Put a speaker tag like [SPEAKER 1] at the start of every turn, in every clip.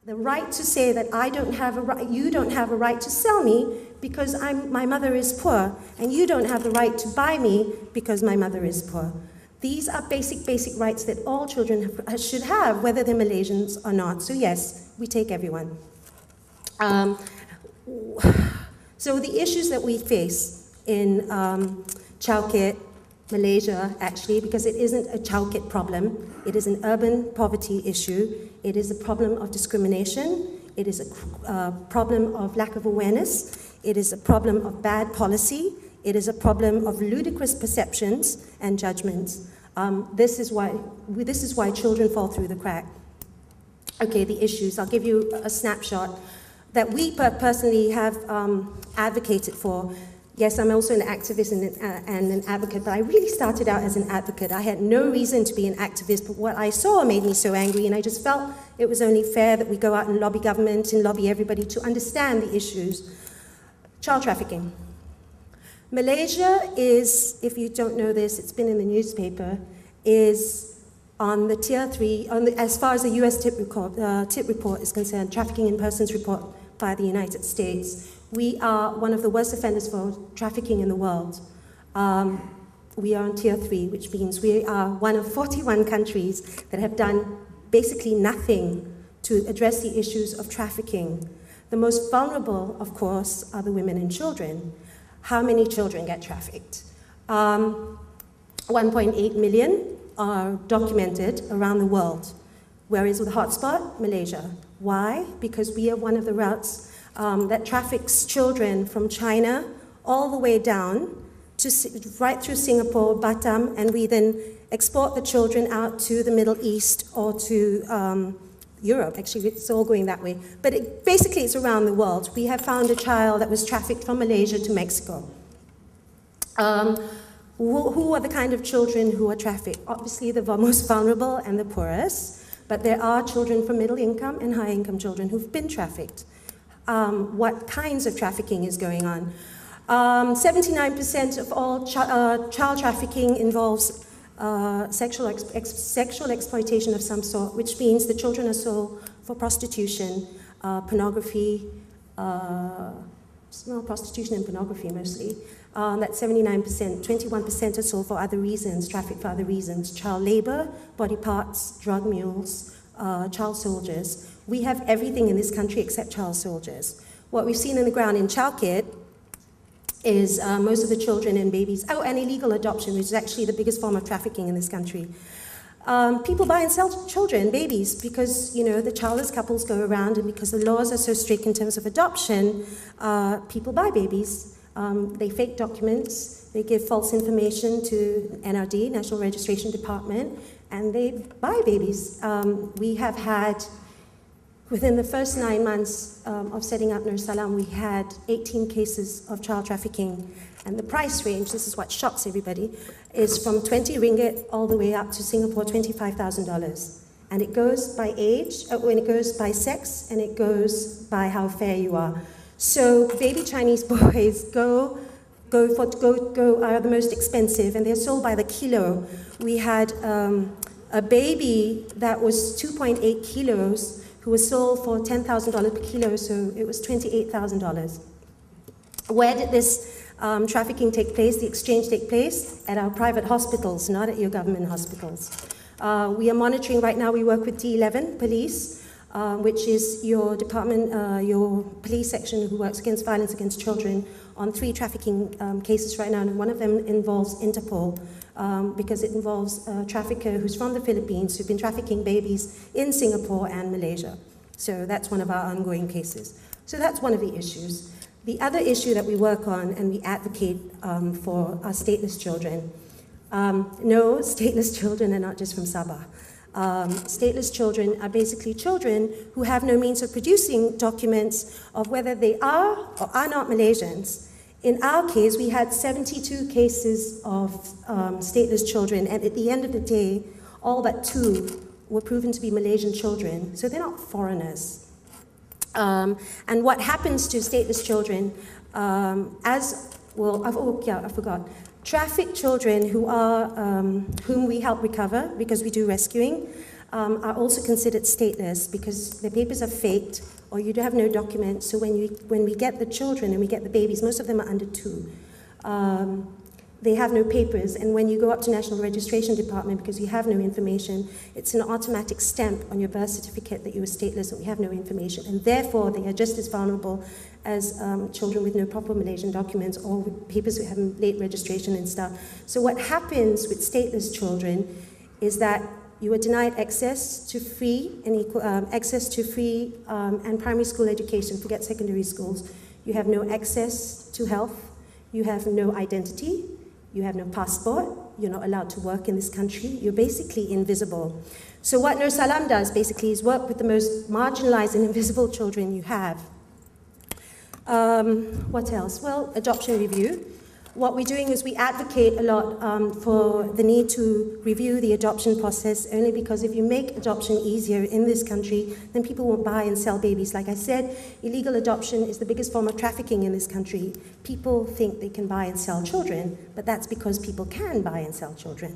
[SPEAKER 1] The right to say that I don't have a right, you don't have a right to sell me because my mother is poor, and you don't have the right to buy me because my mother is poor. These are basic rights that all children should have, whether they're Malaysians or not. So yes, we take everyone. So the issues that we face in Chowkit, Malaysia, actually, because it isn't a Chowkit problem, it is an urban poverty issue, it is a problem of discrimination, it is a problem of lack of awareness, it is a problem of bad policy, it is a problem of ludicrous perceptions and judgments. This is why children fall through the crack. Okay, the issues. I'll give you a snapshot that we personally have advocated for. Yes, I'm also an activist and an advocate, but I really started out as an advocate. I had no reason to be an activist, but what I saw made me so angry, and I just felt it was only fair that we go out and lobby government and lobby everybody to understand the issues. Child trafficking. Malaysia is, if you don't know this, it's been in the newspaper, is on the tier 3, as far as the US tip report is concerned, trafficking in persons report by the United States. We are one of the worst offenders for trafficking in the world. We are on tier 3, which means we are one of 41 countries that have done basically nothing to address the issues of trafficking. The most vulnerable, of course, are the women and children. How many children get trafficked? 1.8 million are documented around the world. Where is the hotspot? Malaysia. Why? Because we are one of the routes that traffics children from China all the way down to right through Singapore, Batam, and we then export the children out to the Middle East or to Europe. Actually, it's all going that way. But basically, it's around the world. We have found a child that was trafficked from Malaysia to Mexico. Who are the kind of children who are trafficked? Obviously, the most vulnerable and the poorest, but there are children from middle income and high income children who've been trafficked. What kinds of trafficking is going on? 79% of all child trafficking involves sexual exploitation of some sort, which means the children are sold for prostitution, pornography, prostitution and pornography mostly. That's 79%. 21% are sold for other reasons, trafficked for other reasons. Child labor, body parts, drug mules, child soldiers. We have everything in this country except child soldiers. What we've seen on the ground in Chowkit is most of the children and babies, and illegal adoption, which is actually the biggest form of trafficking in this country. People buy and sell children, babies, because the childless couples go around, and because the laws are so strict in terms of adoption, people buy babies. They fake documents, they give false information to NRD, National Registration Department, and they buy babies. We have had, within the first 9 months of setting up Nur Salam, we had 18 cases of child trafficking. And the price range, this is what shocks everybody, is from 20 ringgit all the way up to Singapore $25,000. And it goes by age, when it goes by sex, and it goes by how fair you are. So baby Chinese boys are the most expensive, and they're sold by the kilo. We had a baby that was 2.8 kilos, who was sold for $10,000 per kilo, so it was $28,000. Where did this trafficking take place, the exchange take place? At our private hospitals, not at your government hospitals. We are monitoring right now, we work with D11 police, which is your department, your police section who works against violence against children on 3 trafficking cases right now, and one of them involves Interpol, because it involves a trafficker who's from the Philippines who's been trafficking babies in Singapore and Malaysia. So that's one of our ongoing cases. So that's one of the issues. The other issue that we work on and we advocate for are stateless children. No, stateless children are not just from Sabah. Stateless children are basically children who have no means of producing documents of whether they are or are not Malaysians. In our case, we had 72 cases of stateless children, and at the end of the day, all but 2 were proven to be Malaysian children, so they're not foreigners. And what happens to stateless children, I forgot. Trafficked children whom we help recover because we do rescuing, are also considered stateless because their papers are faked or you have no documents. So when we get the children and we get the babies, most of them are under 2. They have no papers, and when you go up to National Registration Department, because you have no information, it's an automatic stamp on your birth certificate that you were stateless and we have no information, and therefore they are just as vulnerable as children with no proper Malaysian documents or with papers who have late registration and stuff. So what happens with stateless children is that you are denied access to free and equal and primary school education. Forget secondary schools. You have no access to health. You have no identity. You have no passport, you're not allowed to work in this country, you're basically invisible. So what Nur Salam does basically is work with the most marginalized and invisible children you have. What else? Well, adoption review. What we're doing is we advocate a lot for the need to review the adoption process, only because if you make adoption easier in this country, then people won't buy and sell babies. Like I said, illegal adoption is the biggest form of trafficking in this country. People think they can buy and sell children, but that's because people can buy and sell children.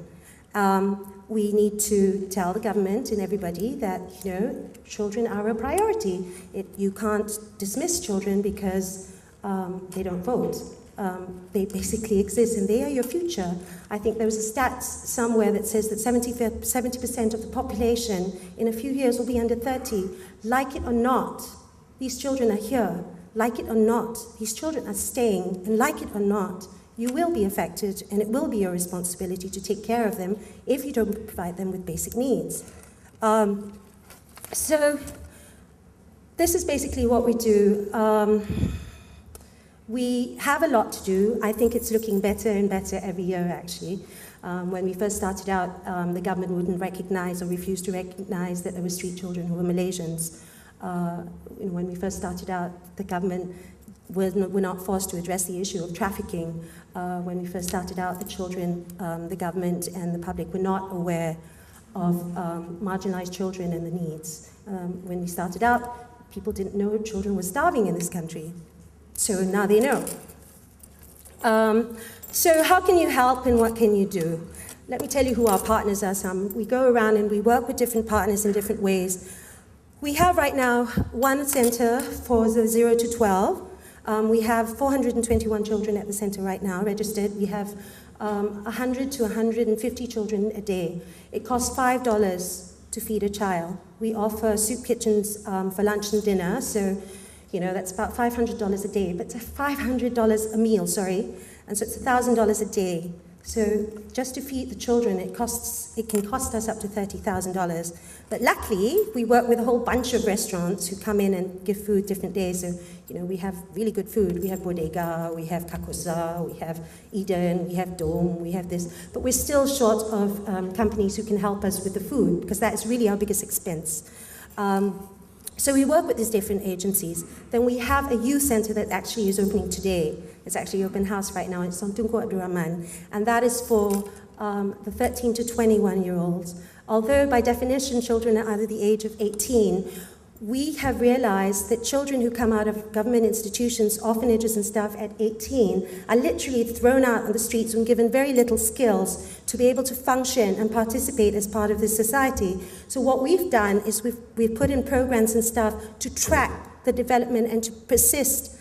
[SPEAKER 1] We need to tell the government and everybody that, children are a priority. You can't dismiss children because they don't vote. They basically exist and they are your future. I think there was a stat somewhere that says that 70% of the population in a few years will be under 30. Like it or not, these children are here. Like it or not, these children are staying. And like it or not, you will be affected and it will be your responsibility to take care of them if you don't provide them with basic needs. So this is basically what we do. We have a lot to do. I think it's looking better and better every year, actually. When we first started out, the government wouldn't recognize or refuse to recognize that there were street children who were Malaysians. When we first started out, the government were not forced to address the issue of trafficking. When we first started out, the children, the government and the public were not aware of marginalized children and the needs. When we started out, people didn't know children were starving in this country. So now they know. So how can you help and what can you do? Let me tell you who our partners are. We go around and we work with different partners in different ways. We have right now one center for the 0 to 12. We have 421 children at the center right now registered. We have 100 to 150 children a day. It costs $5 to feed a child. We offer soup kitchens for lunch and dinner. So that's about $500 a day, but it's $500 a meal, sorry, and so it's $1,000 a day. So just to feed the children, it can cost us up to $30,000. But luckily, we work with a whole bunch of restaurants who come in and give food different days. So, we have really good food. We have Bodega, we have Kakosa, we have Eden, we have Dome, we have this. But we're still short of companies who can help us with the food, because that is really our biggest expense. So we work with these different agencies. Then we have a youth center that actually is opening today. It's actually open house right now. It's on Tunku Abdul Rahman. And that is for the 13 to 21-year-olds. Although by definition children are under the age of 18, we have realized that children who come out of government institutions, orphanages and stuff at 18 are literally thrown out on the streets and given very little skills to be able to function and participate as part of this society. So what we've done is we've put in programs and stuff to track the development and to persist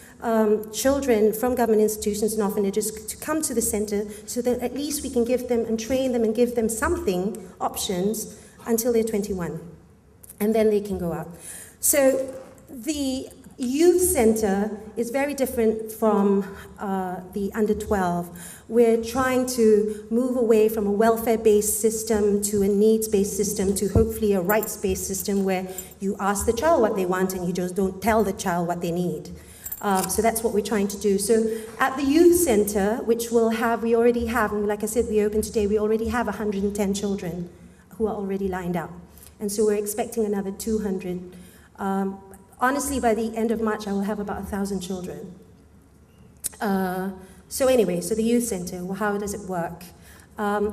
[SPEAKER 1] children from government institutions and orphanages to come to the center so that at least we can give them and train them and give them something, options, until they're 21. And then they can go out. So the youth center is very different from the under 12. We're trying to move away from a welfare-based system to a needs-based system to hopefully a rights-based system where you ask the child what they want and you just don't tell the child what they need. So that's what we're trying to do. So at the youth center, which we already have, and like I said, we opened today, we already have 110 children who are already lined up. And so we're expecting another 200. Honestly, by the end of March, I will have about 1,000 children. So anyway, so the youth center, well, how does it work?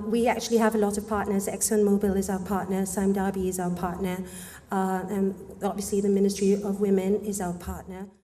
[SPEAKER 1] We actually have a lot of partners. ExxonMobil is our partner, Sime Darby is our partner, and obviously the Ministry of Women is our partner.